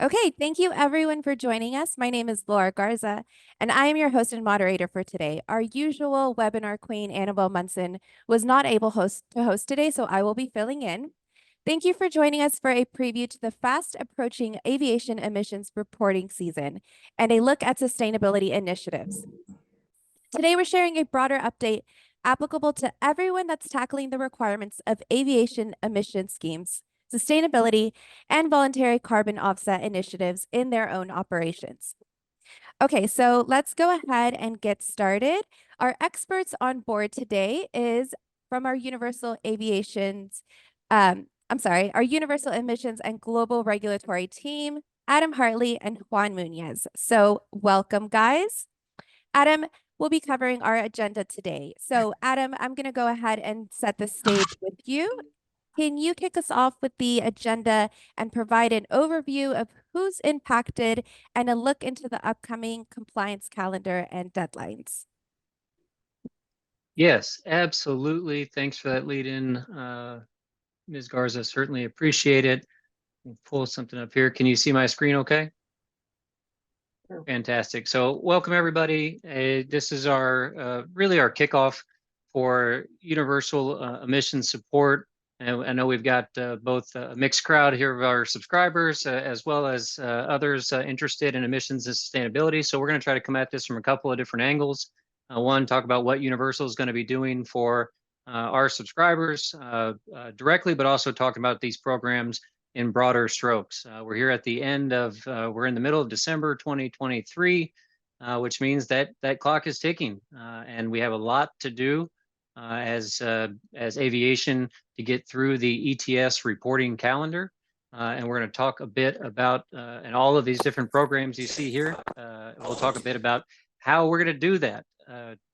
Okay, thank you everyone for joining us. My name is Laura Garza, and I am your host and moderator for today. Our usual webinar queen, Annabelle Munson, was not able to host today, so I will be filling in. Thank you for joining us for a preview to the fast approaching aviation emissions reporting season and a look at sustainability initiatives. Today, we're sharing a broader update applicable to everyone that's tackling the requirements of aviation emission schemes, sustainability, and voluntary carbon offset initiatives in their own operations. Okay, so let's go ahead and get started. Our experts on board today is from our our Universal Emissions and Global Regulatory team, Adam Hartley and Juan Munoz. So welcome, guys. Adam will be covering our agenda today. So Adam, I'm going to go ahead and set the stage with you. Can you kick us off with the agenda and provide an overview of who's impacted and a look into the upcoming compliance calendar and deadlines? Yes, absolutely. Thanks for that lead in, Ms. Garza. Certainly appreciate it. We'll pull something up here. Can you see my screen okay? Sure. Fantastic. So welcome everybody. This is our really our kickoff for universal emissions support. And I know we've got both a mixed crowd here of our subscribers as well as others interested in emissions and sustainability. So we're going to try to come at this from a couple of different angles. One, talk about what Universal is going to be doing for our subscribers directly, but also talking about these programs in broader strokes. We're here at the end of, we're in the middle of December 2023, which means that that clock is ticking, and we have a lot to do as aviation to get through the ETS reporting calendar. And we're going to talk a bit about, and all of these different programs you see here, we'll talk a bit about how we're going to do that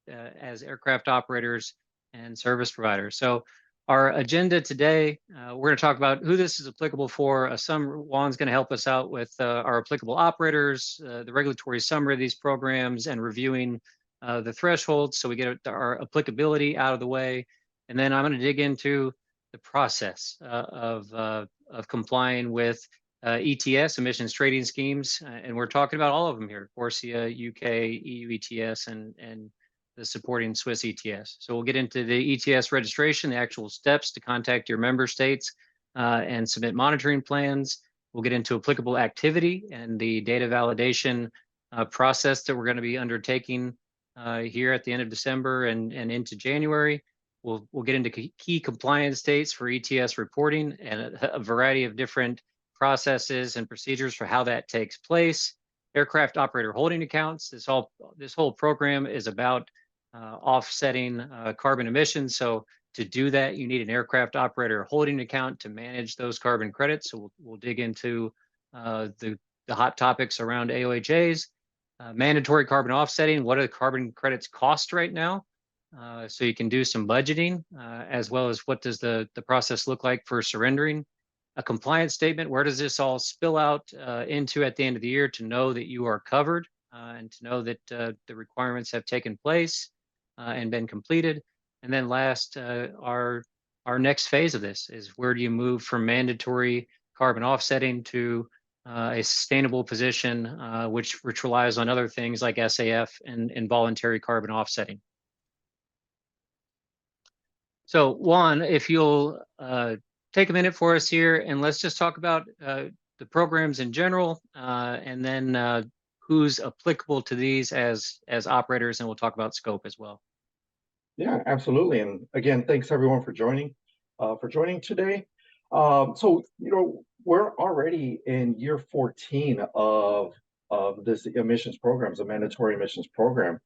as aircraft operators and service providers. So our agenda today, we're going to talk about who this is applicable for. Juan's going to help us out with our applicable operators, the regulatory summary of these programs, and reviewing the thresholds so we get our applicability out of the way. And then I'm going to dig into the process of complying with ETS, emissions trading schemes. And we're talking about all of them here, CORSIA, UK, EU ETS, and the supporting Swiss ETS. So we'll get into the ETS registration, the actual steps to contact your member states and submit monitoring plans. We'll get into applicable activity and the data validation process that we're going to be undertaking here at the end of December and into January. We'll get into key compliance dates for ETS reporting and a variety of different processes and procedures for how that takes place. Aircraft operator holding accounts. This whole program is about offsetting carbon emissions. So to do that, you need an aircraft operator holding account to manage those carbon credits. So we'll dig into the hot topics around AOHAs, mandatory carbon offsetting. What do the carbon credits cost right now? So you can do some budgeting, as well as what does the process look like for surrendering. A compliance statement, where does this all spill out into at the end of the year to know that you are covered and to know that the requirements have taken place and been completed. And then last, our next phase of this is where do you move from mandatory carbon offsetting to a sustainable position, which relies on other things like SAF and voluntary carbon offsetting. So Juan, if you'll take a minute for us here, and let's just talk about the programs in general, and then who's applicable to these as operators, and we'll talk about scope as well. Yeah, absolutely. And again, thanks everyone for joining today. So, we're already in year 14 of this emissions programs, a mandatory emissions program.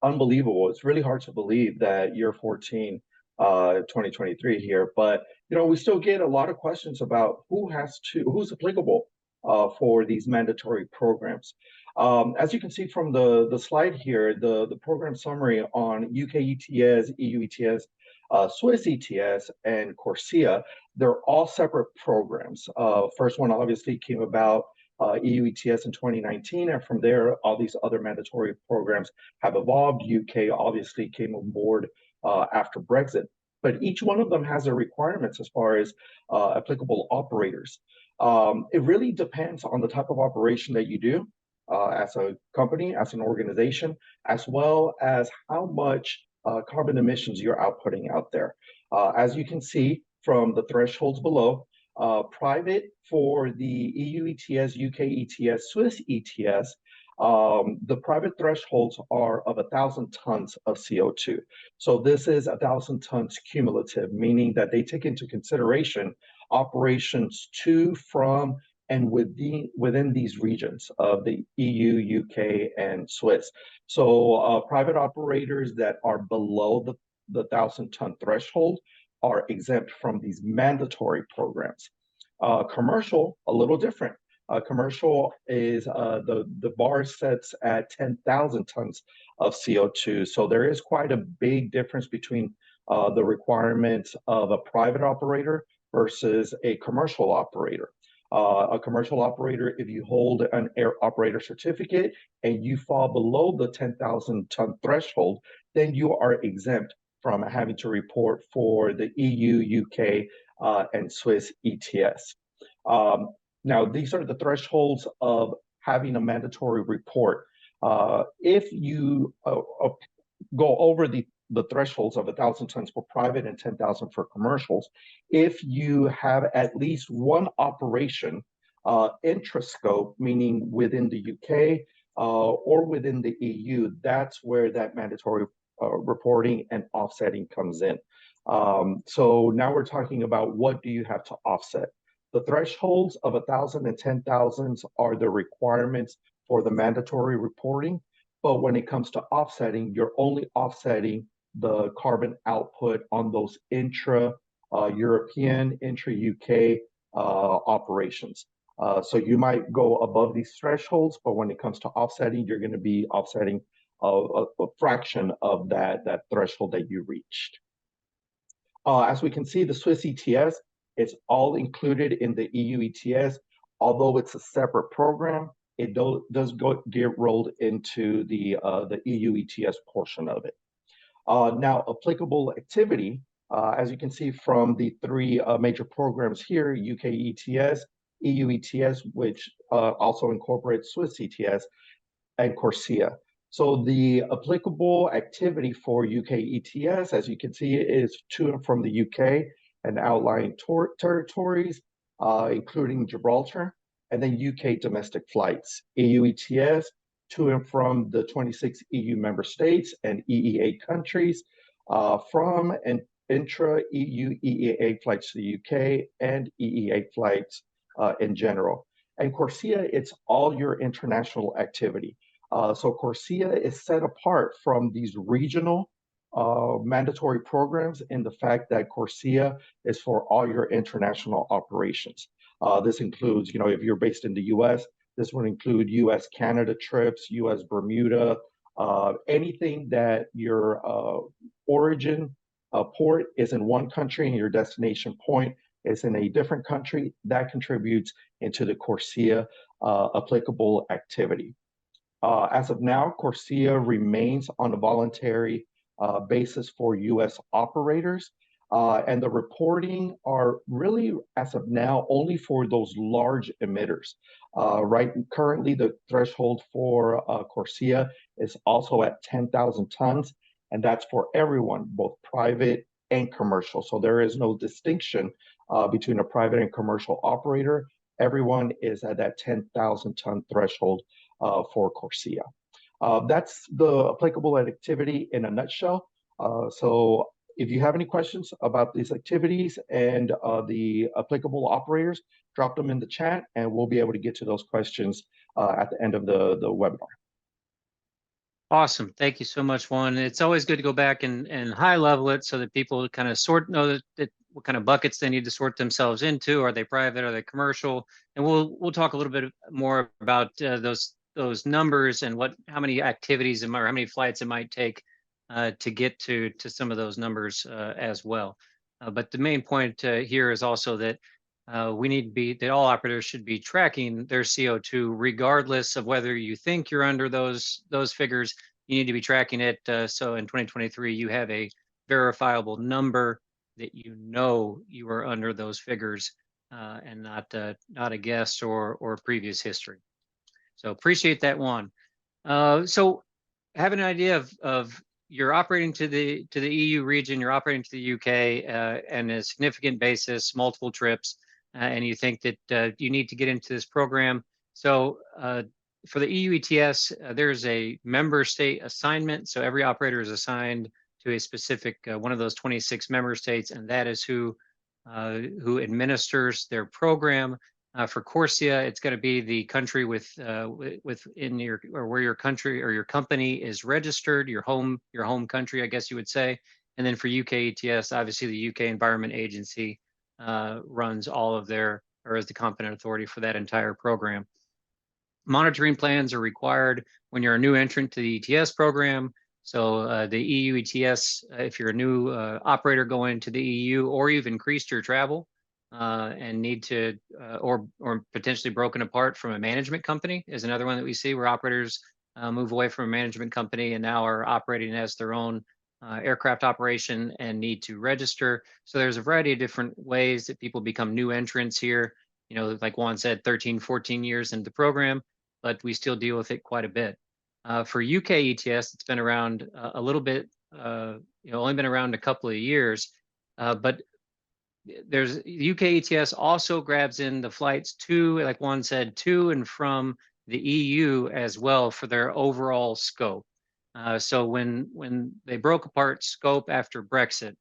Unbelievable. It's really hard to believe that year 14, 2023 here, but we still get a lot of questions about who's applicable for these mandatory programs. As you can see from the slide here, the program summary on UK ETS, EU ETS, Swiss ETS, and CORSIA, they're all separate programs. First one obviously came about EU ETS in 2019, and from there, all these other mandatory programs have evolved. UK obviously came on board after Brexit, but each one of them has their requirements as far as applicable operators. It really depends on the type of operation that you do as a company, as an organization, as well as how much carbon emissions you're outputting out there. As you can see from the thresholds below, private for the EU ETS, UK ETS, Swiss ETS, the private thresholds are of 1,000 tons of CO2. So this is 1,000 tons cumulative, meaning that they take into consideration operations to, from, and within these regions of the EU, UK, and Swiss. So private operators that are below the 1,000-ton threshold are exempt from these mandatory programs. Commercial, a little different. Commercial is the bar sets at 10,000 tons of CO2. So there is quite a big difference between the requirements of a private operator versus a commercial operator. A commercial operator, if you hold an air operator certificate and you fall below the 10,000 ton threshold, then you are exempt from having to report for the EU, UK, and Swiss ETS. Now, these are the thresholds of having a mandatory report. If you go over the thresholds of 1,000 tons for private and 10,000 for commercials, if you have at least one operation intrascope, meaning within the UK or within the EU, that's where that mandatory reporting and offsetting comes in. So now we're talking about what do you have to offset. The thresholds of 1,000 and 10,000 are the requirements for the mandatory reporting. But when it comes to offsetting, you're only offsetting the carbon output on those intra-European, intra-UK operations. So you might go above these thresholds, but when it comes to offsetting, you're going to be offsetting a fraction of that threshold that you reached. As we can see, the Swiss ETS, it's all included in the EU ETS. Although it's a separate program, it does get rolled into the EU ETS portion of it. Now, applicable activity, as you can see from the three major programs here, UK ETS, EU ETS, which also incorporates Swiss ETS, and CORSIA. So the applicable activity for UK ETS, as you can see, is to and from the UK and outlying territories, including Gibraltar, and then UK domestic flights. EU ETS, to and from the 26 EU member states and EEA countries, from and intra-EU EEA flights to the UK and EEA flights in general. And CORSIA, it's all your international activity. So CORSIA is set apart from these regional mandatory programs in the fact that CORSIA is for all your international operations. This includes, if you're based in the US, this would include US Canada trips, US Bermuda, anything that your origin port is in one country and your destination point is in a different country, that contributes into the CORSIA applicable activity. As of now, CORSIA remains on a voluntary basis for US operators, and the reporting are really, as of now, only for those large emitters. Right, currently the threshold for CORSIA is also at 10,000 tons, and that's for everyone, both private and commercial. So there is no distinction between a private and commercial operator. Everyone is at that 10,000 ton threshold for CORSIA. That's the applicable activity in a nutshell. So if you have any questions about these activities and the applicable operators, drop them in the chat and we'll be able to get to those questions at the end of the webinar. Awesome. Thank you so much, Juan. It's always good to go back and high level it so that people kind of know that what kind of buckets they need to sort themselves into. Are they private? Are they commercial? And we'll talk a little bit more about those numbers and how many activities or how many flights it might take to get to some of those numbers as well. But the main point here is also that that all operators should be tracking their CO2 regardless of whether you think you're under those figures. You need to be tracking it so in 2023 you have a verifiable number that you are under those figures and not a guess or previous history. So appreciate that one. So have an idea of you're operating to the EU region, you're operating to the UK, and a significant basis, multiple trips, and you think that you need to get into this program. So for the EU ETS, there's a member state assignment. So every operator is assigned to a specific one of those 26 member states, and that is who administers their program. For Corsia, it's going to be the country within your, or where your country or your company is registered, your home country, I guess you would say. And then for UK ETS, obviously the UK Environment Agency runs all of their, or is the competent authority for that entire program. Monitoring plans are required when you're a new entrant to the ETS program. So the EU ETS, if you're a new operator going to the EU, or you've increased your travel and need to, or potentially broken apart from a management company, is another one that we see where operators move away from a management company and now are operating as their own aircraft operation and need to register. So there's a variety of different ways that people become new entrants here. You know, like Juan said, 13, 14 years into the program, but we still deal with it quite a bit. For UK ETS, it's been around a little bit, only been around a couple of years, but there's UK ETS also grabs in the flights to, like Juan said, to and from the EU as well for their overall scope. So when they broke apart scope after Brexit,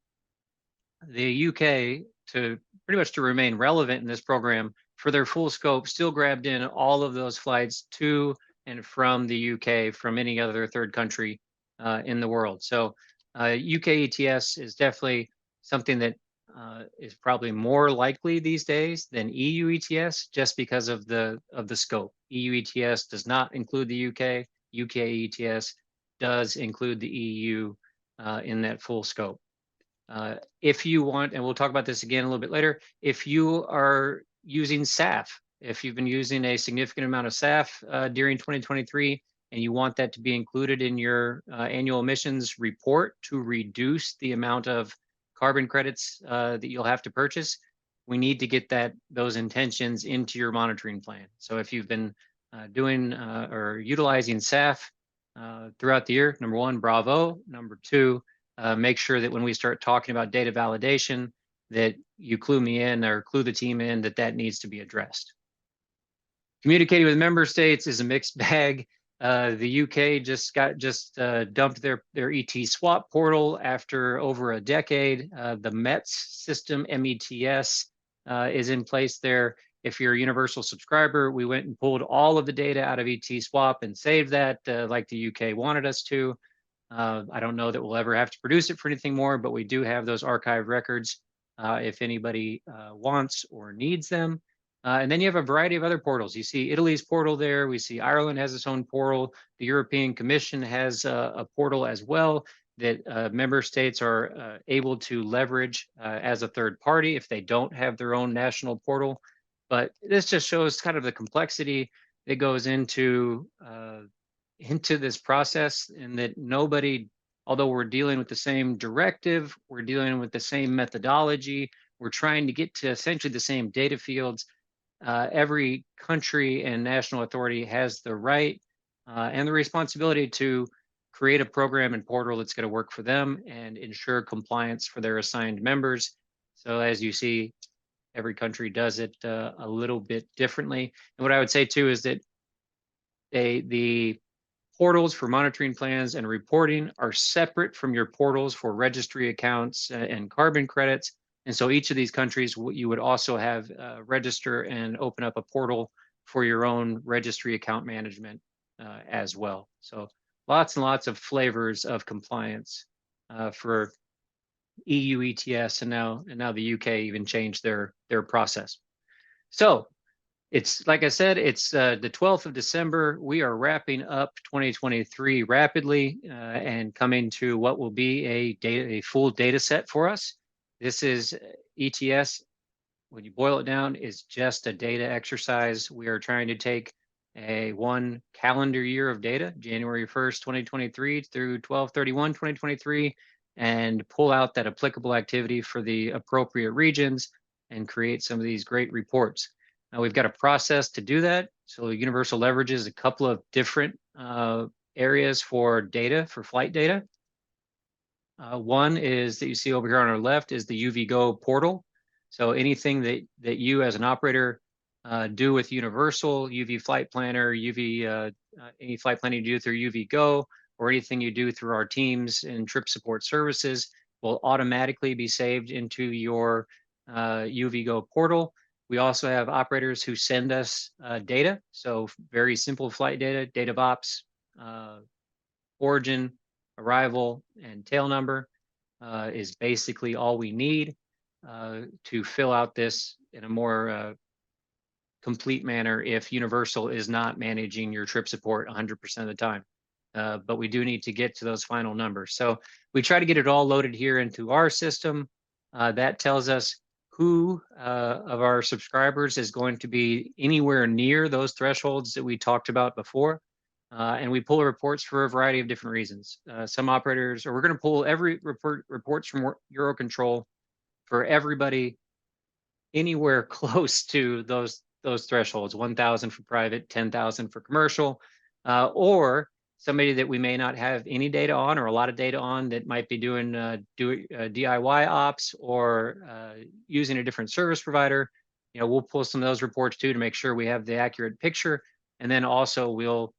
the UK, to pretty much to remain relevant in this program for their full scope, still grabbed in all of those flights to and from the UK from any other third country in the world. So UK ETS is definitely something that is probably more likely these days than EU ETS, just because of the scope. EU ETS does not include the UK. UK ETS does include the EU in that full scope. If you want, and we'll talk about this again a little bit later, if you are using SAF, if you've been using a significant amount of SAF during 2023, and you want that to be included in your annual emissions report to reduce the amount of carbon credits that you'll have to purchase, we need to get those intentions into your monitoring plan. So if you've been doing or utilizing SAF throughout the year, number one, bravo. Number two, make sure that when we start talking about data validation, that you clue me in or clue the team in that needs to be addressed. Communicating with member states is a mixed bag. The UK just dumped their ET swap portal after over a decade. The METS system, METS, is in place there. If you're a universal subscriber, we went and pulled all of the data out of ET swap and saved that like the UK wanted us to. I don't know that we'll ever have to produce it for anything more, but we do have those archive records if anybody wants or needs them. And then you have a variety of other portals. You see Italy's portal there. We see Ireland has its own portal. The European Commission has a portal as well that member states are able to leverage as a third party if they don't have their own national portal. But this just shows kind of the complexity that goes into this process, and that nobody, although we're dealing with the same directive, we're dealing with the same methodology, we're trying to get to essentially the same data fields. Every country and national authority has the right and the responsibility to create a program and portal that's going to work for them and ensure compliance for their assigned members. So as you see, every country does it a little bit differently. And what I would say too is that the portals for monitoring plans and reporting are separate from your portals for registry accounts and carbon credits. And so each of these countries, you would also have register and open up a portal for your own registry account management as well. So lots and lots of flavors of compliance for EU ETS, and now the UK even changed their process. So it's, like I said, it's the 12th of December. We are wrapping up 2023 rapidly and coming to what will be a full data set for us. This is ETS. When you boil it down, is just a data exercise. We are trying to take a 1 calendar year of data, January 1st, 2023 through 12/31, 2023, and pull out that applicable activity for the appropriate regions and create some of these great reports. Now we've got a process to do that. So Universal leverages a couple of different areas for data, for flight data. One is that you see over here on our left is the UV-Go portal. So anything that you as an operator do with Universal, UV Flight Planner, any flight planning you do through UV-Go, or anything you do through our teams and trip support services will automatically be saved into your UV-Go portal. We also have operators who send us data. So very simple flight data, date of ops, origin, arrival, and tail number is basically all we need to fill out this in a more complete manner if Universal is not managing your trip support 100% of the time. But we do need to get to those final numbers. So we try to get it all loaded here into our system. That tells us who of our subscribers is going to be anywhere near those thresholds that we talked about before. And we pull reports for a variety of different reasons. Some operators, or we're going to pull every reports from Eurocontrol for everybody anywhere close to those thresholds, 1,000 for private, 10,000 for commercial, or somebody that we may not have any data on or a lot of data on that might be doing DIY ops or using a different service provider. You know, we'll pull some of those reports too to make sure we have the accurate picture. And then also we'll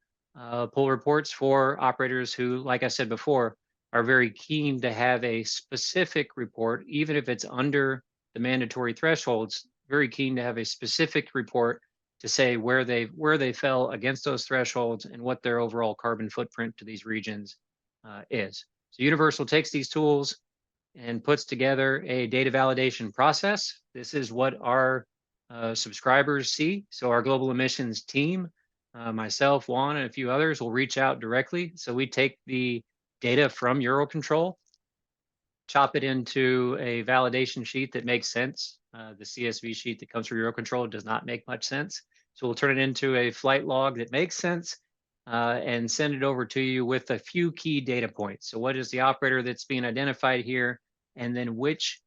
pull reports for operators who, like I said before, are very keen to have a specific report, even if it's under the mandatory thresholds, very keen to have a specific report to say where they fell against those thresholds and what their overall carbon footprint to these regions is. So Universal takes these tools and puts together a data validation process. This is what our subscribers see. So our global emissions team, myself, Juan, and a few others will reach out directly. So we take the data from Eurocontrol, chop it into a validation sheet that makes sense. The CSV sheet that comes from Eurocontrol does not make much sense. So we'll turn it into a flight log that makes sense and send it over to you with a few key data points. So what is the operator that's being identified here? And then which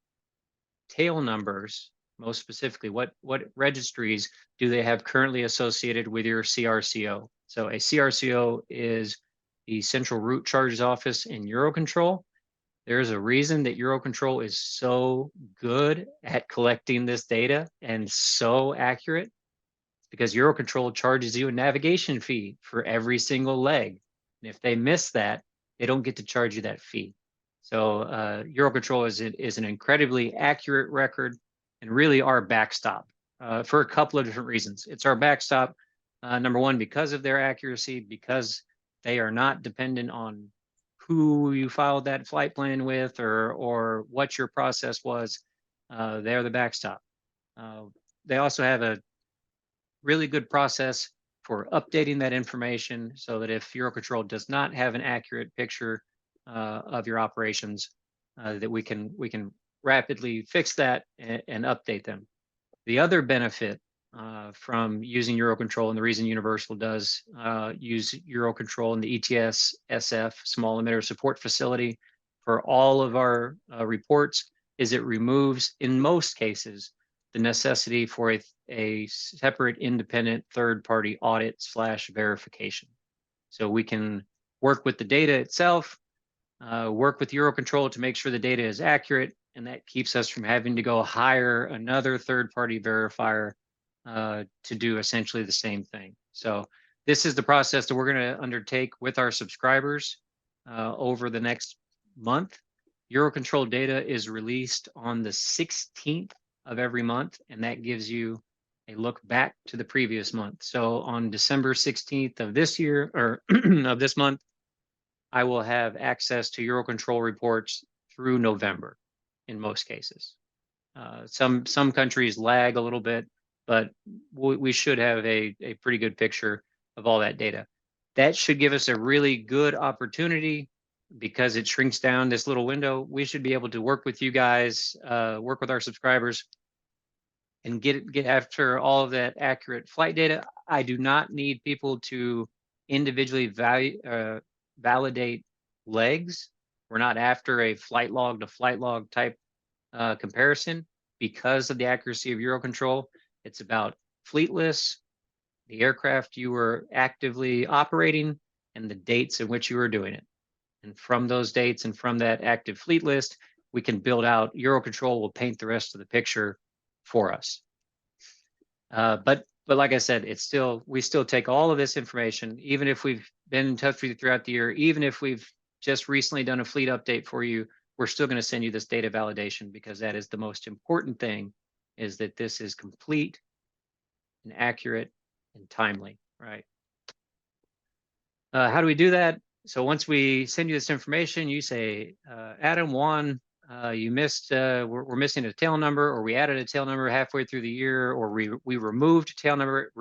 tail numbers, most specifically, what registries do they have currently associated with your CRCO? So a CRCO is the Central Route Charges Office in Eurocontrol. There's a reason that Eurocontrol is so good at collecting this data and so accurate, because Eurocontrol charges you a navigation fee for every single leg. And if they miss that, they don't get to charge you that fee. So Eurocontrol is an incredibly accurate record and really our backstop for a couple of different reasons. It's our backstop, number one, because of their accuracy, because they are not dependent on who you filed that flight plan with or what your process was. They're the backstop. They also have a really good process for updating that information so that if Eurocontrol does not have an accurate picture of your operations, that we can rapidly fix that and update them. The other benefit from using Eurocontrol, and the reason Universal does use Eurocontrol and the ETS SF small emitter support facility for all of our reports, is it removes, in most cases, the necessity for a separate independent third-party audit / verification. So we can work with the data itself, work with Eurocontrol to make sure the data is accurate, and that keeps us from having to go hire another third-party verifier to do essentially the same thing. So this is the process that we're going to undertake with our subscribers over the next month. Eurocontrol data is released on the 16th of every month, and that gives you a look back to the previous month. So on December 16th of this year, or of this month, I will have access to Eurocontrol reports through November in most cases. Some countries lag a little bit, but we should have a pretty good picture of all that data. That should give us a really good opportunity, because it shrinks down this little window. We should be able to work with you guys, work with our subscribers, and get after all of that accurate flight data. I do not need people to individually validate legs. We're not after a flight log to flight log type comparison. because of the accuracy of Eurocontrol. It's about fleet lists, the aircraft you were actively operating, and the dates in which you were doing it. And from those dates and from that active fleet list, we can build out, Eurocontrol will paint the rest of the picture for us. But like I said, we still take all of this information, even if we've been in touch with you throughout the year, even if we've just recently done a fleet update for you, we're still going to send you this data validation, because that is the most important thing, is that this is complete and accurate and timely, right? How do we do that? So once we send you this information, you say, Adam, Juan, you missed, we're missing a tail number, or we added a tail number halfway through the year, or we removed a tail number.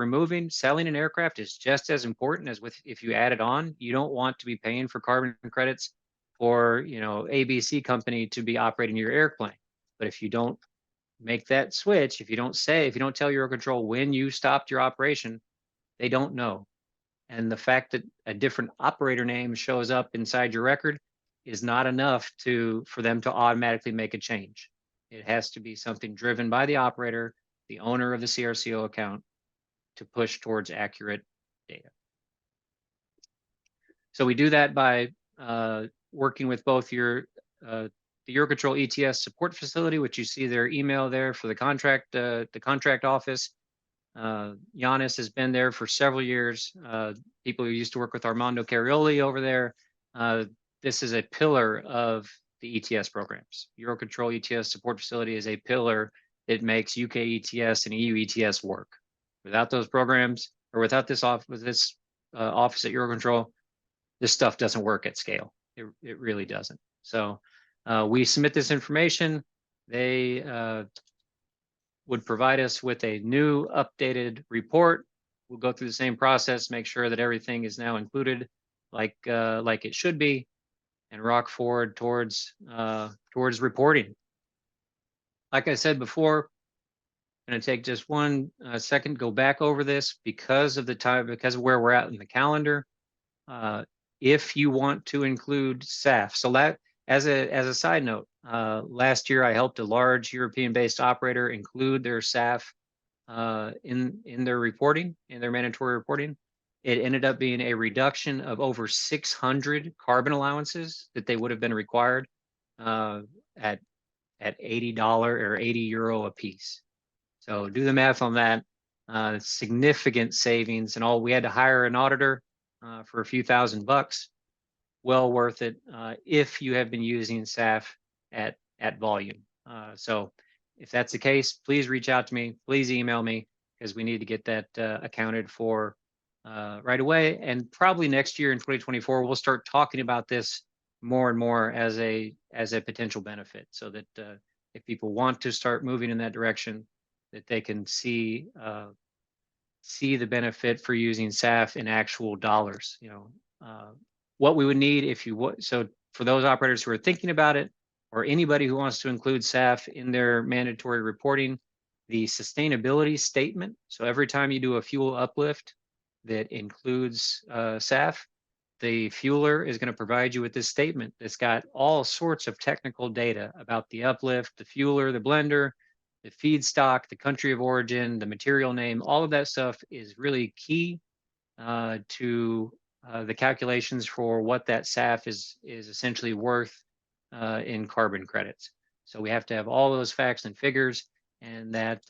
Selling an aircraft is just as important as if you add it on. You don't want to be paying for carbon credits for, ABC company to be operating your airplane. But if you don't make that switch, if you don't tell Eurocontrol when you stopped your operation, they don't know. And the fact that a different operator name shows up inside your record is not enough for them to automatically make a change. It has to be something driven by the operator, the owner of the CRCO account, to push towards accurate data. So we do that by working with both the Eurocontrol ETS support facility, which you see their email there for the contract office. Giannis has been there for several years. People who used to work with Armando Carioli over there. This is a pillar of the ETS programs. Eurocontrol ETS support facility is a pillar that makes UK ETS and EU ETS work. Without those programs, or without this office at Eurocontrol, this stuff doesn't work at scale. It really doesn't. So we submit this information. They would provide us with a new updated report. We'll go through the same process, make sure that everything is now included like it should be, and rock forward towards reporting. Like I said before, I'm going to take just one second, go back over this because of the time, because of where we're at in the calendar. If you want to include SAF, so that as a side note, last year I helped a large European-based operator include their SAF in their reporting, in their mandatory reporting. It ended up being a reduction of over 600 carbon allowances that they would have been required at $80 or €80 a piece. So do the math on that. Significant savings, and all we had to hire an auditor for a few $1,000. Well worth it if you have been using SAF at volume. So if that's the case, please reach out to me. Please email me, because we need to get that accounted for right away. And probably next year in 2024, we'll start talking about this more and more as a potential benefit, so that if people want to start moving in that direction, that they can see the benefit for using SAF in actual dollars. What we would need if you would. So for those operators who are thinking about it, or anybody who wants to include SAF in their mandatory reporting, the sustainability statement. So every time you do a fuel uplift that includes SAF, the fueler is going to provide you with this statement that's got all sorts of technical data about the uplift, the fueler, the blender, the feedstock, the country of origin, the material name. All of that stuff is really key to the calculations for what that SAF is essentially worth in carbon credits. So we have to have all those facts and figures and that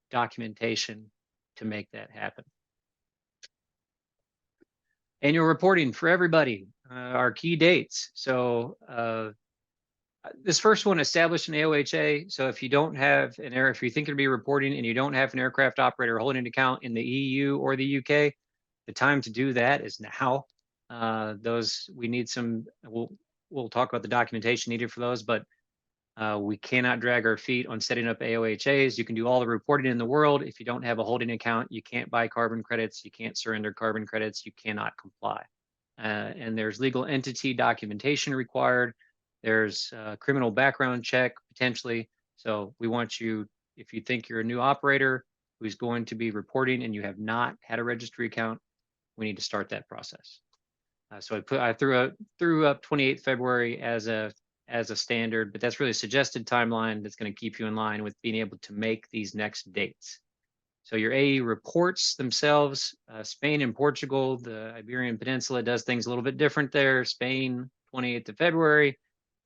documentation to make that happen. Annual reporting for everybody, our key dates. So this first one, established an AOHA. So if you don't have if you think you'll be reporting and you don't have an aircraft operator holding an account in the EU or the UK, the time to do that is now. We need some, we'll talk about the documentation needed for those, but we cannot drag our feet on setting up AOHAs. You can do all the reporting in the world. If you don't have a holding account, you can't buy carbon credits. You can't surrender carbon credits. You cannot comply. And there's legal entity documentation required. There's a criminal background check potentially. So we want you, if you think you're a new operator who's going to be reporting and you have not had a registry account, we need to start that process. So I threw up 28th February as a as a standard, but that's really a suggested timeline that's going to keep you in line with being able to make these next dates. So your AE reports themselves, Spain and Portugal, the Iberian Peninsula does things a little bit different there. Spain, 28th of February,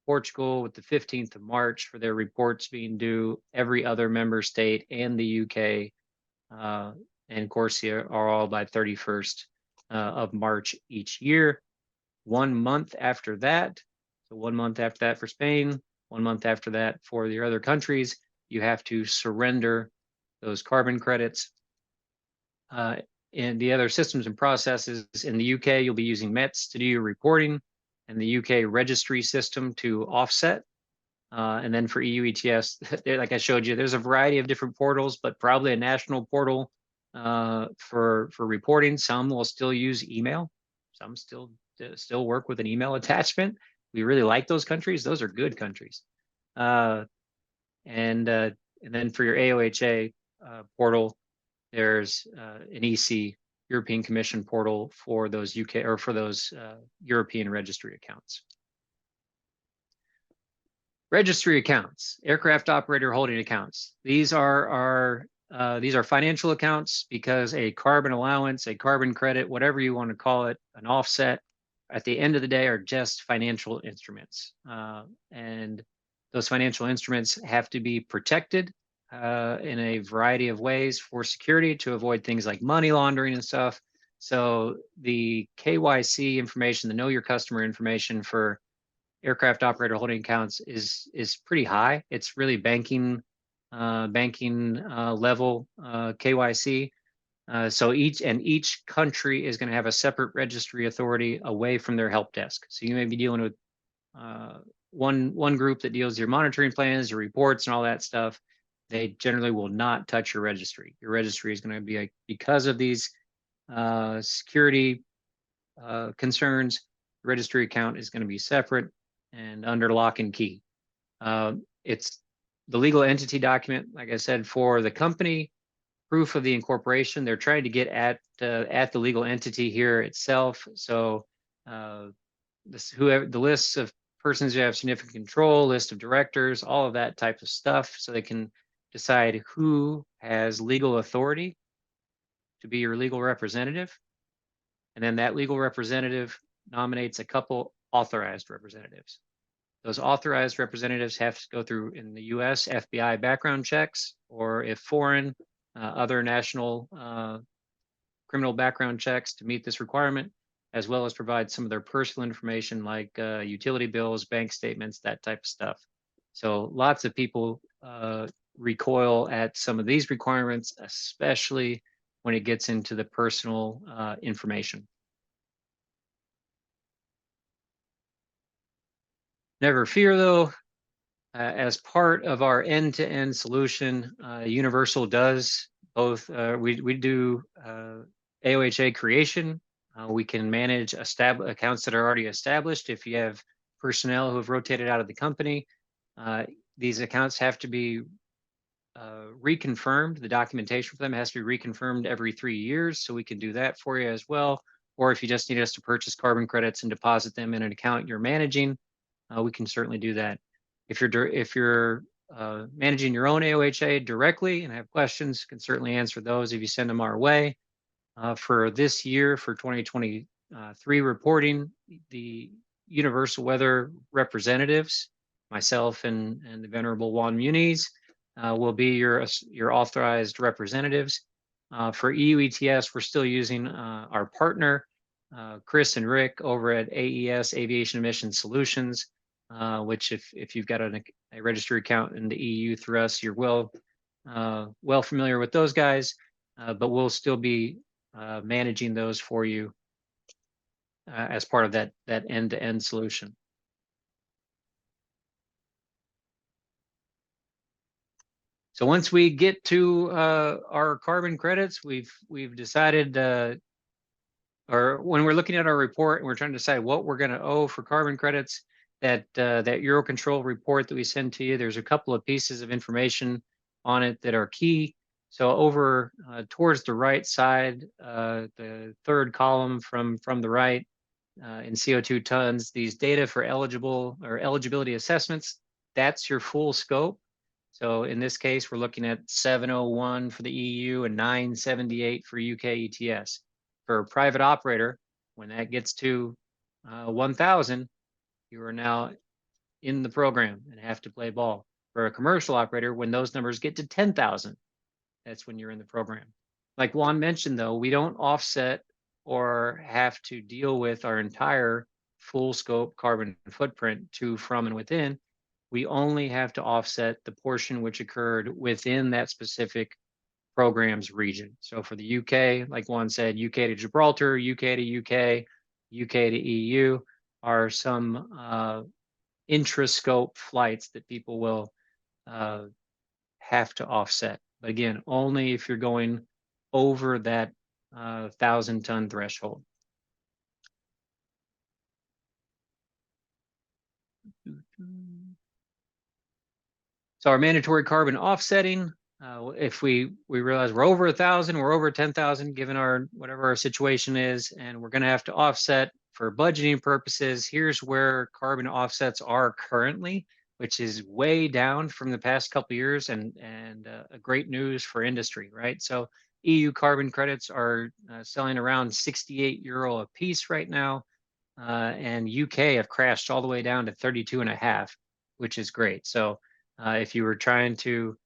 Portugal with the 15th of March for their reports being due. Every other member state and the UK and Corsia are all by 31st of March each year. 1 month after that, so 1 month after that for Spain, 1 month after that for the other countries, you have to surrender those carbon credits. In the other systems and processes in the UK, you'll be using METS to do your reporting, and the UK registry system to offset. And then for EU ETS, like I showed you, there's a variety of different portals, but probably a national portal for reporting. Some will still use email. Some still work with an email attachment. We really like those countries. Those are good countries. And then for your AOHA portal, there's an EC, European Commission portal for those UK or for those European registry accounts. Registry accounts, aircraft operator holding accounts. These are financial accounts because a carbon allowance, a carbon credit, whatever you want to call it, an offset, at the end of the day are just financial instruments. And those financial instruments have to be protected in a variety of ways for security to avoid things like money laundering and stuff. So the KYC information, the know your customer information for aircraft operator holding accounts is pretty high. It's really banking level KYC. So each country is going to have a separate registry authority away from their help desk. So you may be dealing with one group that deals with your monitoring plans, your reports, and all that stuff. They generally will not touch your registry. Your registry is going to be because of these security concerns. The registry account is going to be separate and under lock and key. It's the legal entity document, like I said, for the company, proof of the incorporation. They're trying to get at the legal entity here itself. So the lists of persons who have significant control, list of directors, all of that type of stuff, so they can decide who has legal authority to be your legal representative. And then that legal representative nominates a couple authorized representatives. Those authorized representatives have to go through, in the US, FBI background checks, or if foreign, other national criminal background checks to meet this requirement, as well as provide some of their personal information like utility bills, bank statements, that type of stuff. So lots of people recoil at some of these requirements, especially when it gets into the personal information. Never fear though, as part of our end-to-end solution, Universal does both, we do AOHA creation. We can manage accounts that are already established. If you have personnel who have rotated out of the company, these accounts have to be reconfirmed. The documentation for them has to be reconfirmed every 3 years, so we can do that for you as well. Or if you just need us to purchase carbon credits and deposit them in an account you're managing, we can certainly do that. If you're managing your own AOHA directly and have questions, can certainly answer those if you send them our way. For this year, for 2023 reporting, the Universal Weather representatives, myself and the Venerable Juan Muniz, will be your authorized representatives. For EU ETS, we're still using our partner, Chris and Rick over at AES, Aviation Emissions Solutions, which if you've got a registry account in the EU through us, you're well familiar with those guys, but we'll still be managing those for you as part of that end-to-end solution. So once we get to our carbon credits, we've decided, or when we're looking at our report and we're trying to decide what we're going to owe for carbon credits, that Eurocontrol report that we send to you, there's a couple of pieces of information on it that are key. So over towards the right side, the third column from the right, in CO2 tons. These data for eligibility assessments, that's your full scope. So in this case, we're looking at 701 for the EU and 978 for UK ETS. For a private operator, when that gets to 1,000, you are now in the program and have to play ball. For a commercial operator, when those numbers get to 10,000, that's when you're in the program. Like Juan mentioned, though, we don't offset or have to deal with our entire full scope carbon footprint to, from, and within. We only have to offset the portion which occurred within that specific program's region. So for the UK, like Juan said, UK to Gibraltar, UK to UK, UK to EU are some intra-scope flights that people will have to offset. But again, only if you're going over that 1,000-ton threshold. So our mandatory carbon offsetting, if we realize we're over 1,000, we're over 10,000, given our whatever our situation is, and we're going to have to offset for budgeting purposes. Here's where carbon offsets are currently, which is way down from the past couple of years, and a great news for industry, right? So EU carbon credits are selling around 68 euro a piece right now, and UK have crashed all the way down to 32.5, which is great. So if you were trying to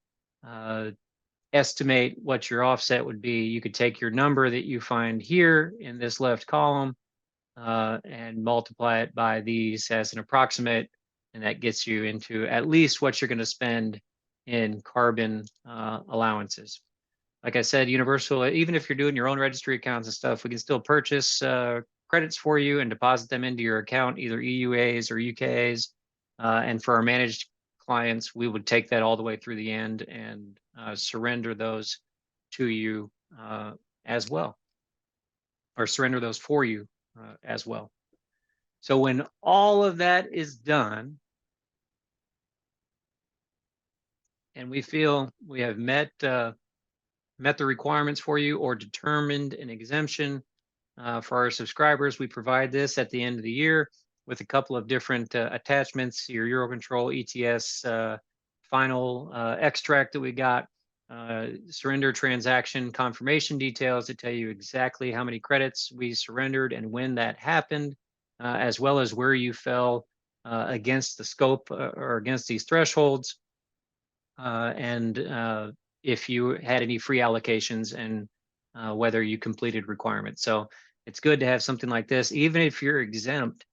estimate what your offset would be, you could take your number that you find here in this left column and multiply it by these as an approximate, and that gets you into at least what you're going to spend in carbon allowances. Like I said, universal, even if you're doing your own registry accounts and stuff, we can still purchase credits for you and deposit them into your account, either EUAs or UKAs. And for our managed clients, we would take that all the way through the end and surrender those to you as well, or surrender those for you as well. So when all of that is done, and we feel we have met the requirements for you or determined an exemption for our subscribers, we provide this at the end of the year with a couple of different attachments, your Eurocontrol ETS final extract that we got, surrender transaction confirmation details that tell you exactly how many credits we surrendered and when that happened, as well as where you fell against the scope or against these thresholds, and if you had any free allocations and whether you completed requirements. So it's good to have something like this. Even if you're exempt,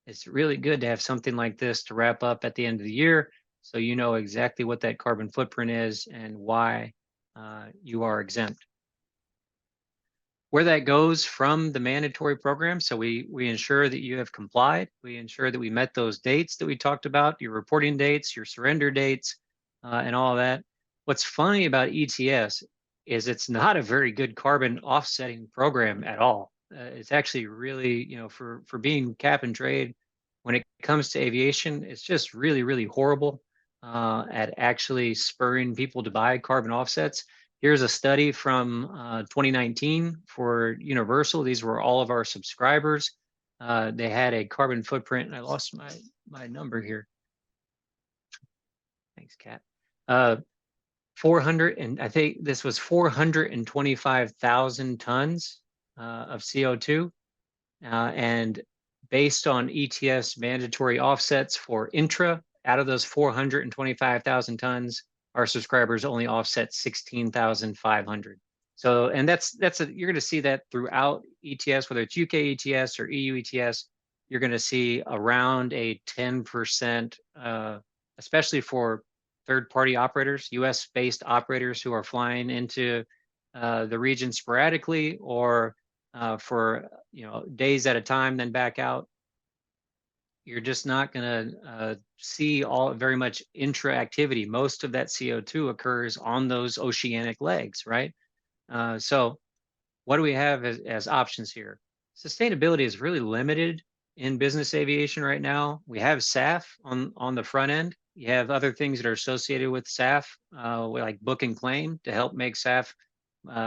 it's really good to have something like this to wrap up at the end of the year, so you know exactly what that carbon footprint is and why you are exempt. Where that goes from the mandatory program, so we ensure that you have complied. We ensure that we met those dates that we talked about, your reporting dates, your surrender dates, and all of that. What's funny about ETS is it's not a very good carbon offsetting program at all. It's actually really, for being cap and trade, when it comes to aviation, it's just really, really horrible at actually spurring people to buy carbon offsets. Here's a study from 2019 for Universal. These were all of our subscribers. They had a carbon footprint, and I lost my number here. Thanks, Kat. 400, and I think this was 425,000 tons of CO2. And based on ETS mandatory offsets for intra, out of those 425,000 tons, our subscribers only offset 16,500. So, and you're going to see that throughout ETS, whether it's UK ETS or EU ETS, you're going to see around a 10%, especially for third-party operators, US-based operators who are flying into the region sporadically or for days at a time, then back out. You're just not going to see very much intra activity. Most of that CO2 occurs on those oceanic legs, right? So what do we have as options here? Sustainability is really limited in business aviation right now. We have SAF on the front end. You have other things that are associated with SAF, like book and claim, to help make SAF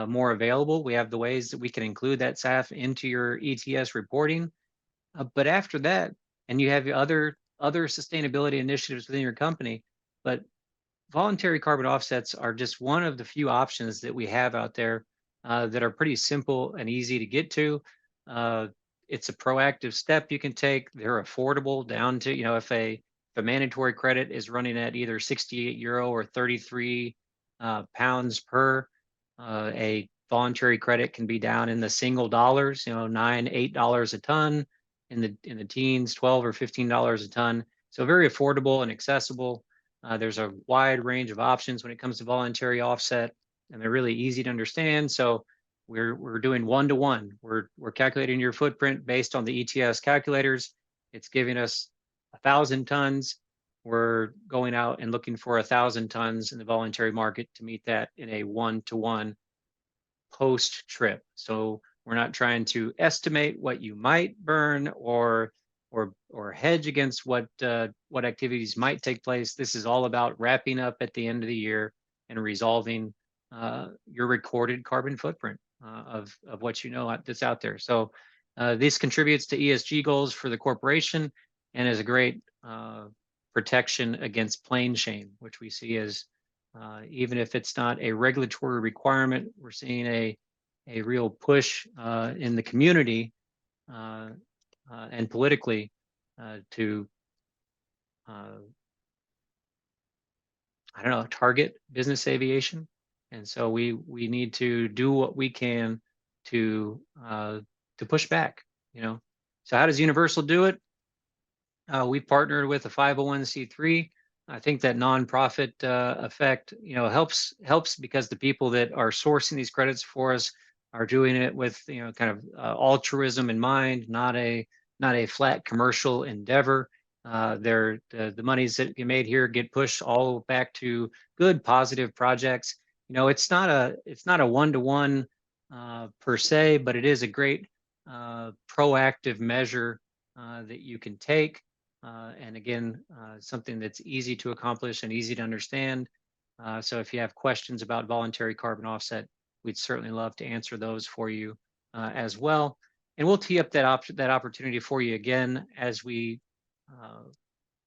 more available. We have the ways that we can include that SAF into your ETS reporting. But after that, and you have your other sustainability initiatives within your company, but voluntary carbon offsets are just one of the few options that we have out there that are pretty simple and easy to get to. Uh, it's a proactive step you can take. They're affordable down to, if a mandatory credit is running at either 68 euro or 33 pounds per, a voluntary credit can be down in the single dollars, $9, $8 a ton, in the teens, 12 or $15 a ton. So very affordable and accessible. There's a wide range of options when it comes to voluntary offset, and they're really easy to understand. So we're doing one to one. We're calculating your footprint based on the ETS calculators. It's giving us 1,000 tons. We're going out and looking for 1,000 tons in the voluntary market to meet that in a one to one post trip. So we're not trying to estimate what you might burn or hedge against what activities might take place. This is all about wrapping up at the end of the year and resolving your recorded carbon footprint of what that's out there. So this contributes to ESG goals for the corporation and is a great protection against plane shame, which we see as even if it's not a regulatory requirement, we're seeing a real push in the community uh, and politically to I don't know, target business aviation. And so we need to do what we can to push back. You know, so how does Universal do it? We partnered with a 501c3. I think that nonprofit effect, helps because the people that are sourcing these credits for us are doing it with, kind of altruism in mind, not a flat commercial endeavor. The monies that get made here get pushed all back to good, positive projects. It's not a one-to-one per se, but it is a great proactive measure that you can take. And again, something that's easy to accomplish and easy to understand. So if you have questions about voluntary carbon offset, we'd certainly love to answer those for you as well. And we'll tee up that opportunity for you again as we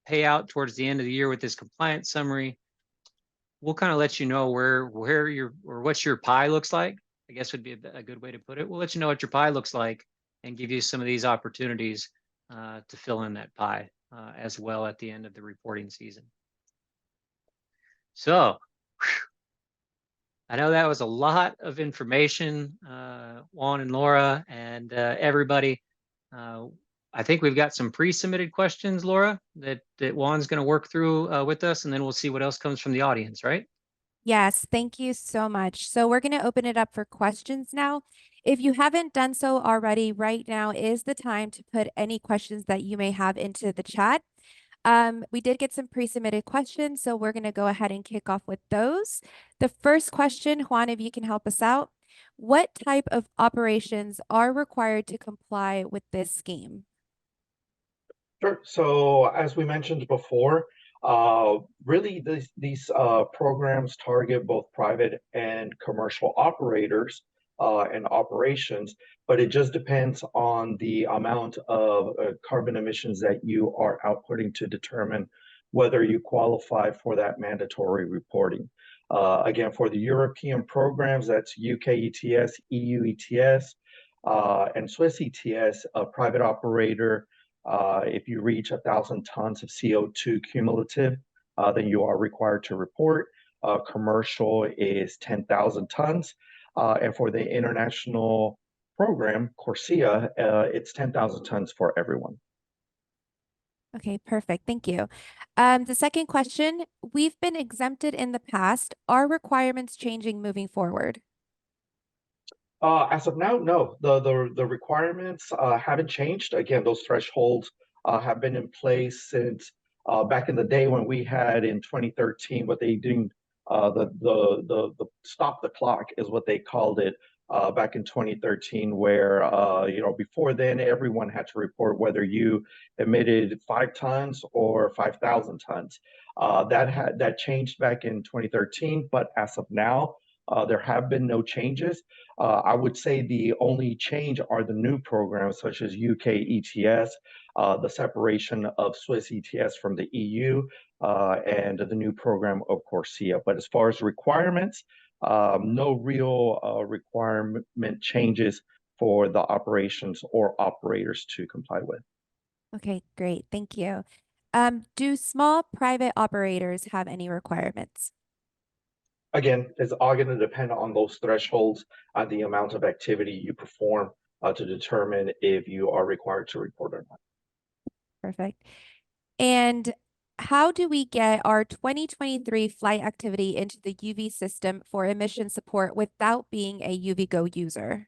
pay out towards the end of the year with this compliance summary. We'll kind of let you know where or what your pie looks like. I guess would be a good way to put it. We'll let you know what your pie looks like and give you some of these opportunities to fill in that pie as well at the end of the reporting season. So I know that was a lot of information, Juan and Laura and everybody. I think we've got some pre-submitted questions, Laura, that Juan's going to work through with us, and then we'll see what else comes from the audience, right? Yes, thank you so much. So we're going to open it up for questions now. If you haven't done so already, right now is the time to put any questions that you may have into the chat. We did get some pre-submitted questions, so we're going to go ahead and kick off with those. The first question, Juan, if you can help us out. What type of operations are required to comply with this scheme? Sure. So as we mentioned before, really these programs target both private and commercial operators and operations, but it just depends on the amount of carbon emissions that you are outputting to determine whether you qualify for that mandatory reporting. Again, for the European programs, that's UK ETS, EU ETS, and Swiss ETS, a private operator if you reach 1,000 tons of CO2 cumulative, then you are required to report. Commercial is 10,000 tons. And for the international program, Corsia, it's 10,000 tons for everyone. Okay, perfect. Thank you. The second question, we've been exempted in the past. Are requirements changing moving forward? As of now, no. The requirements haven't changed. Again, those thresholds have been in place since back in the day when we had in 2013 what they deemed the stop the clock is what they called it back in 2013, where before then everyone had to report whether you emitted 5 tons or 5,000 tons. That changed back in 2013, but as of now, There have been no changes. I would say the only change are the new programs such as UK ETS, the separation of Swiss ETS from the EU, and the new program of CORSIA. But as far as requirements, no real requirement changes for the operations or operators to comply with. Okay, great. Thank you. Do small private operators have any requirements? Again, it's all going to depend on those thresholds, the amount of activity you perform to determine if you are required to report or not. Perfect. And how do we get our 2023 flight activity into the UV system for emission support without being a UVgo user?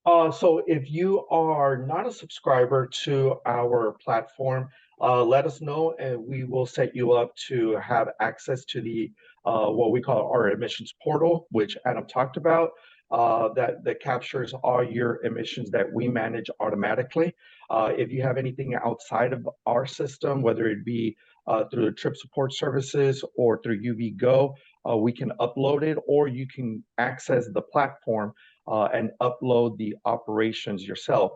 So if you are not a subscriber to our platform, let us know and we will set you up to have access to the what we call our emissions portal, which Adam talked about, that captures all your emissions that we manage automatically. If you have anything outside of our system, whether it be through the trip support services or through UVgo, we can upload it, or you can access the platform and upload the operations yourself.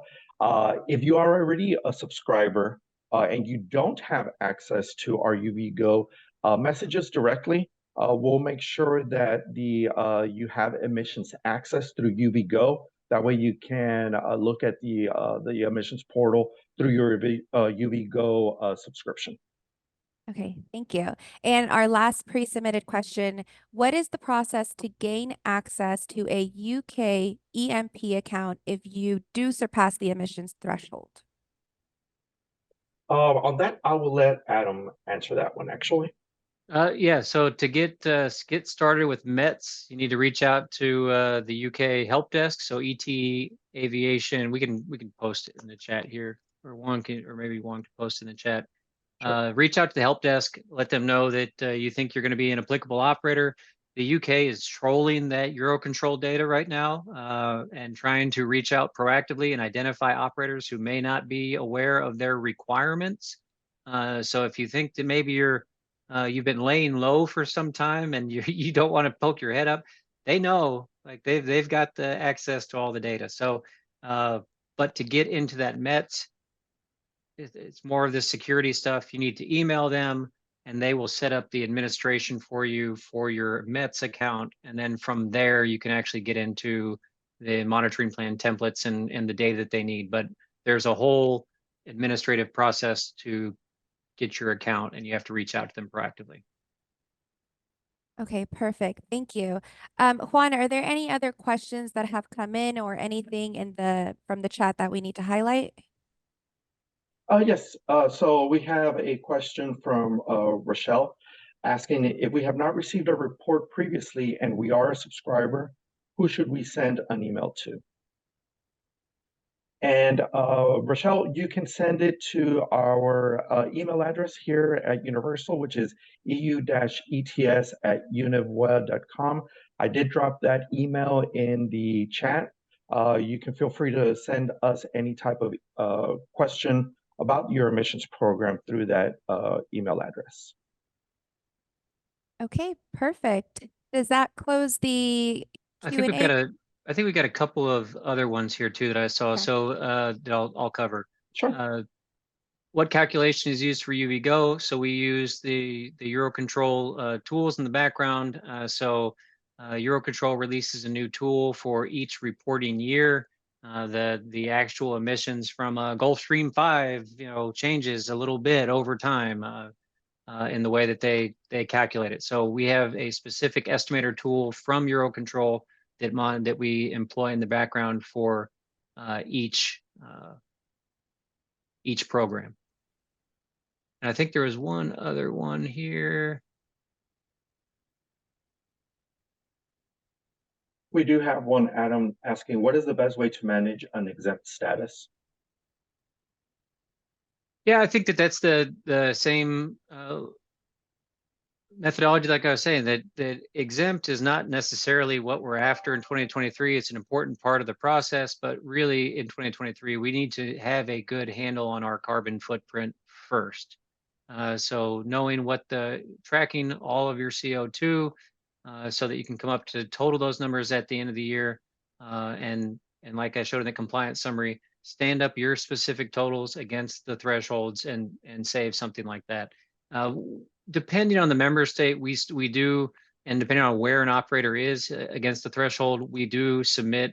If you are already a subscriber and you don't have access to our UVgo, message us directly. We'll make sure that you have emissions access through UVgo. That way you can look at the emissions portal through your UVgo subscription. Okay, thank you. And our last pre-submitted question, what is the process to gain access to a UK EMP account if you do surpass the emissions threshold? On that, I will let Adam answer that one, actually. Yeah, so to get started with METs, you need to reach out to the UK help desk. So ET Aviation, we can post it in the chat here, or maybe Juan can post in the chat. Sure. Reach out to the help desk, let them know that you think you're going to be an applicable operator. The UK is trolling that Eurocontrol data right now and trying to reach out proactively and identify operators who may not be aware of their requirements. So if you think that maybe you've been laying low for some time and you don't want to poke your head up, they know, like they've got the access to all the data. So, but to get into that METS, it's more of the security stuff. You need to email them and they will set up the administration for you for your METS account. And then from there, you can actually get into the monitoring plan templates and the data that they need. But there's a whole administrative process to get your account and you have to reach out to them proactively. Okay, perfect. Thank you. Juan, are there any other questions that have come in or anything from the chat that we need to highlight? Yes, so we have a question from Rochelle asking if we have not received a report previously and we are a subscriber, who should we send an email to? And Rochelle, you can send it to our email address here at Universal, which is eu-ets@univweb.com. I did drop that email in the chat. You can feel free to send us any type of question about your emissions program through that email address. Okay, perfect. Does that close the I think we've Q&A? got I think we got a couple of other ones here too that I saw. Okay, So that I'll cover. Sure. Uh, what calculation is used for UVgo? So we use the Eurocontrol tools in the background. Eurocontrol releases a new tool for each reporting year. The actual emissions from Gulfstream 5, changes a little bit over time in the way that they calculate it. So we have a specific estimator tool from Eurocontrol that we employ in the background for each program. And I think there was one other one here. We do have one, Adam, asking what is the best way to manage an exempt status? Yeah, I think that's the same methodology, like I was saying, that exempt is not necessarily what we're after in 2023. It's an important part of the process, but really in 2023, we need to have a good handle on our carbon footprint first. So knowing tracking all of your CO2, so that you can come up to total those numbers at the end of the year. And like I showed in the compliance summary, stand up your specific totals against the thresholds and save something like that. Depending on the member state, we do, and depending on where an operator is against the threshold, we do submit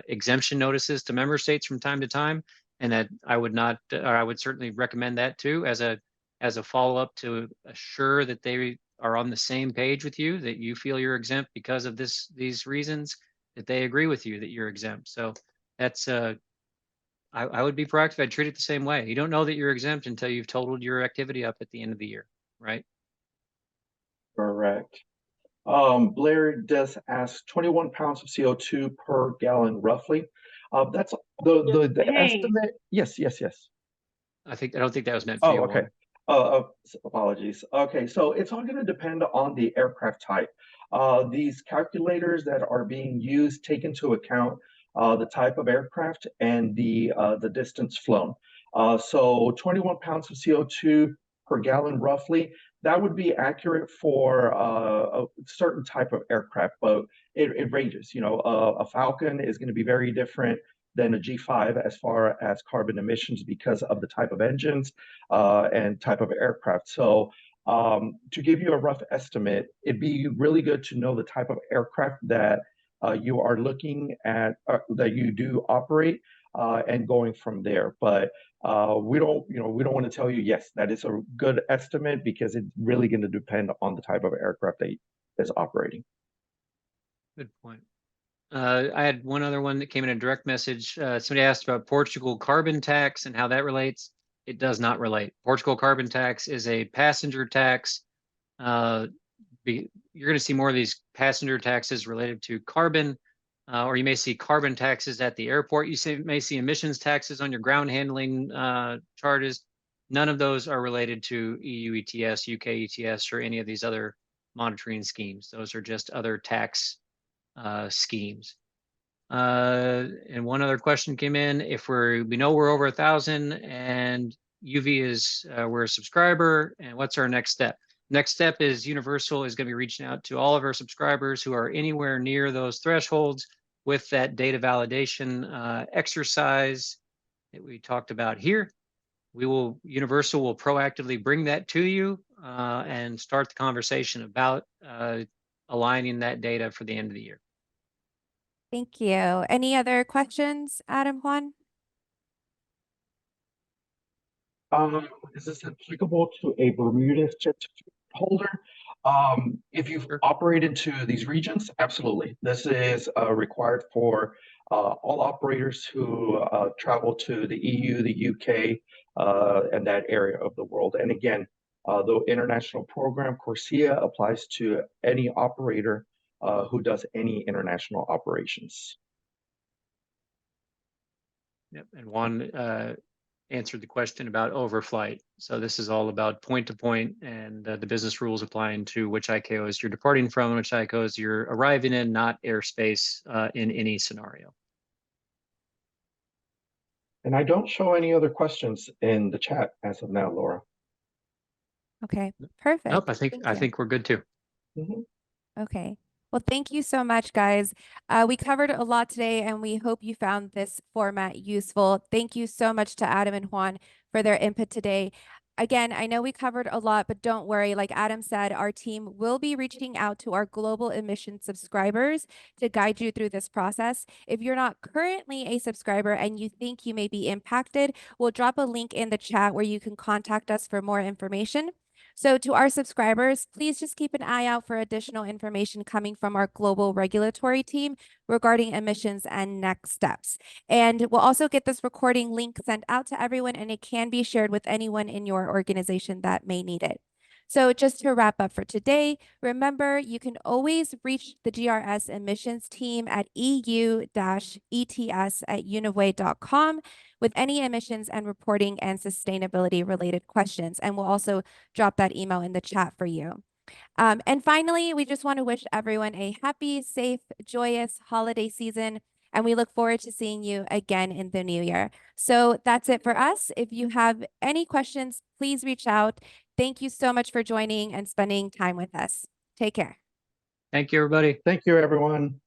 exemption notices to member states from time to time, and that I would not, or I would certainly recommend that too as a follow-up to assure that they are on the same page with you, that you feel you're exempt because of these reasons, that they agree with you that you're exempt. So that's I would be proactive. I'd treat it the same way. You don't know that you're exempt until you've totaled your activity up at the end of the year, right? Correct. Blair does ask 21 pounds of CO2 per gallon roughly. That's the Hey, estimate. Yes, yes, yes. I don't think that was meant for Oh, you, okay. Juan. Apologies. Okay, so it's all going to depend on the aircraft type. These calculators that are being used take into account the type of aircraft and the distance flown. So 21 pounds of CO2 per gallon roughly, that would be accurate for a certain type of aircraft, but it ranges. You know, a Falcon is going to be very different than a G5 as far as carbon emissions because of the type of engines and type of aircraft. So to give you a rough estimate, it'd be really good to know the type of aircraft that you are looking at, that you do operate, and going from there. But we don't, we don't want to tell you, yes, that is a good estimate because it's really going to depend on the type of aircraft that is operating. Good point. I had one other one that came in a direct message. Somebody asked about Portugal carbon tax and how that relates. It does not relate. Portugal carbon tax is a passenger tax. Uh, you're going to see more of these passenger taxes related to carbon, or you may see carbon taxes at the airport. May see emissions taxes on your ground handling charges. None of those are related to EU ETS, UK ETS, or any of these other monitoring schemes. Those are just other tax schemes. And one other question came in: if we know we're over 1,000 and UV is we're a subscriber, and what's our next step? Next step is Universal is going to be reaching out to all of our subscribers who are anywhere near those thresholds with that data validation exercise that we talked about here. Universal will proactively bring that to you and start the conversation about aligning that data for the end of the year. Thank you. Any other questions, Adam, Juan? Is this applicable to a Bermuda certificate holder? If you've Sure. operated to these regions, absolutely. This is required for all operators who travel to the EU, the UK, and that area of the world. And again, the international program CORSIA applies to any operator who does any international operations. Yep. And Juan answered the question about overflight. So this is all about point to point and the business rules applying to which ICAOs you're departing from, which ICAOs you're arriving in, not airspace in any scenario. And I don't show any other questions in the chat as of now, Laura. Okay, perfect. Nope, I Thank you. think we're good too. Mhm. Okay. Well, thank you so much, guys. We covered a lot today, and we hope you found this format useful. Thank you so much to Adam and Juan for their input today. Again, I know we covered a lot, but don't worry. Like Adam said, our team will be reaching out to our global emission subscribers to guide you through this process. If you're not currently a subscriber and you think you may be impacted, we'll drop a link in the chat where you can contact us for more information. So to our subscribers, please just keep an eye out for additional information coming from our global regulatory team regarding emissions and next steps. And we'll also get this recording link sent out to everyone, and it can be shared with anyone in your organization that may need it. So just to wrap up for today, remember you can always reach the GRS emissions team at eu-ets@univay.com with any emissions and reporting and sustainability related questions. And we'll also drop that email in the chat for you. And finally, we just want to wish everyone a happy, safe, joyous holiday season. And we look forward to seeing you again in the new year. So that's it for us. If you have any questions, please reach out. Thank you so much for joining and spending time with us. Take care. Thank you, everybody. Thank you, everyone.